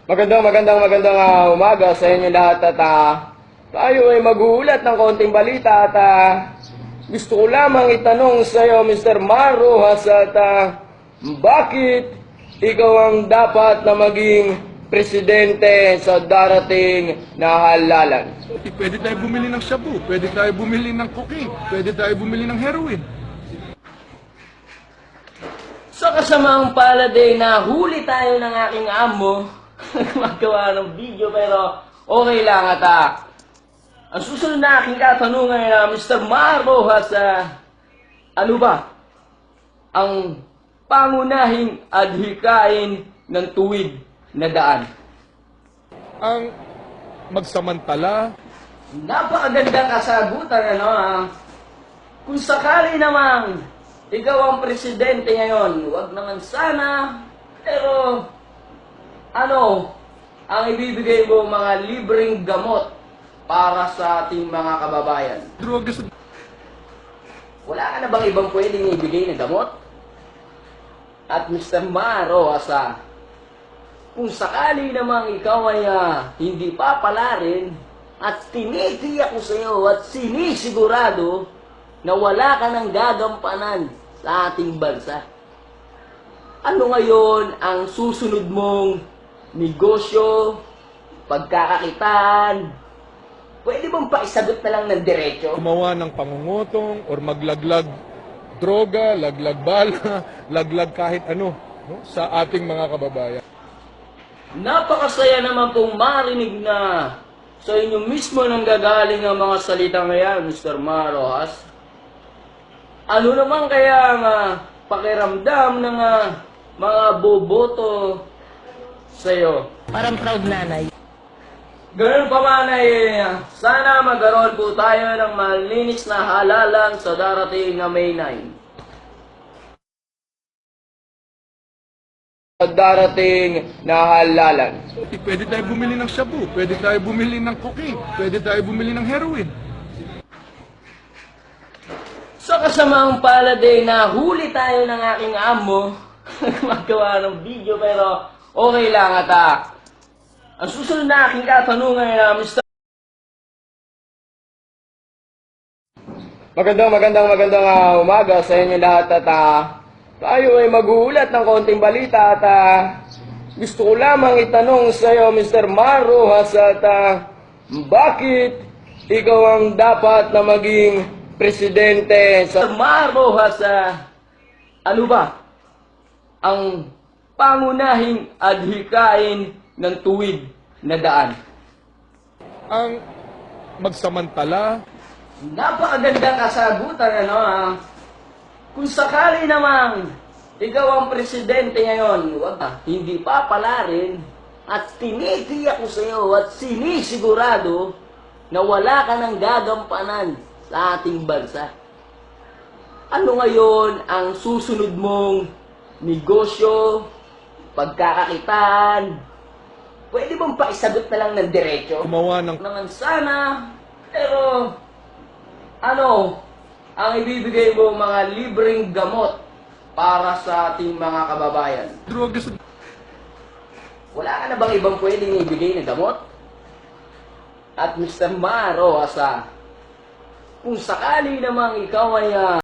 Magandang umaga sa inyo lahat at tayo ay magulat ng konting balita at gusto ko lamang itanong sa iyo, Mr. Mar Roxas, at bakit ikaw ang dapat na maging presidente sa darating na halalan? Pwede tayo bumili ng shabu, pwede tayo bumili ng cocaine, pwede tayo bumili ng heroin. Sa kasamaang palad ay nahuli tayo ng aking amo gumagawa ng video, pero okay lang at ang susunod na aking katanungan ay Mr. Mar Roxas, ano ba ang pangunahing adhikain ng tuwid na daan? Ang magsamantala, Napakagandang kasagutan, Kung sakali namang ikaw ang presidente ngayon, wag naman sana, pero ano ang ibibigay mo mga libreng gamot para sa ating mga kababayan? droga sa... Wala ka na bang ibang pwedeng ibigay na gamot? At Mr. Mar Roxas, kung sakali namang ikaw ay hindi papalarin, at tinitiyak ko sa iyo at sinisigurado na wala ka ng gagampanan sa ating bansa, ano ngayon ang susunod mong negosyo, pagkakakitaan? Pwede bang paisagot na lang ng diretso? Gumawa ng pangungutong or maglaglag droga, laglag bala, laglag kahit ano, no, sa ating mga kababayan. Napakasaya naman pong marinig na sa inyo mismo nang gagaling ang mga salita ngayon, Mr. Mar Roxas. Ano naman kaya ang pakiramdam ng mga boboto sa iyo? Parang proud nanay. Ganun pa man ay sana magkaroon po tayo ng malinis na halalan sa darating na May 9. Darating na halalan. Pwede tayo bumili ng shabu, pwede tayo bumili ng cocaine, pwede tayo bumili ng heroin. Sa kasamaang palad ay nahuli tayo ng aking amo gumagawa ng video, pero okay lang at ang susunod na aking katanungan ay Mr. Magandang umaga sa inyo lahat at tayo ay magulat ng konting balita at gusto ko lamang itanong sa iyo, Mr. Mar Roxas, at bakit ikaw ang dapat na maging presidente sa... Mr. Mar Roxas, ano ba ang pangunahing adhikain ng tuwid na daan? Ang magsamantala, Napakagandang kasagutan, Kung sakali namang ikaw ang presidente ngayon, hindi papalarin, at tinitiyak ko sa iyo at sinisigurado na wala ka ng gagampanan sa ating bansa. Ano ngayon ang susunod mong negosyo, pagkakakitaan? Pwede bang paisagot na lang ng diretso? gumawa ng... Naman sana, pero ano ang ibibigay mo mga libreng gamot para sa ating mga kababayan? droga sa... Wala ka na bang ibang pwedeng ibigay na gamot? At Mr. Mar Roxas, kung sakali namang ikaw ay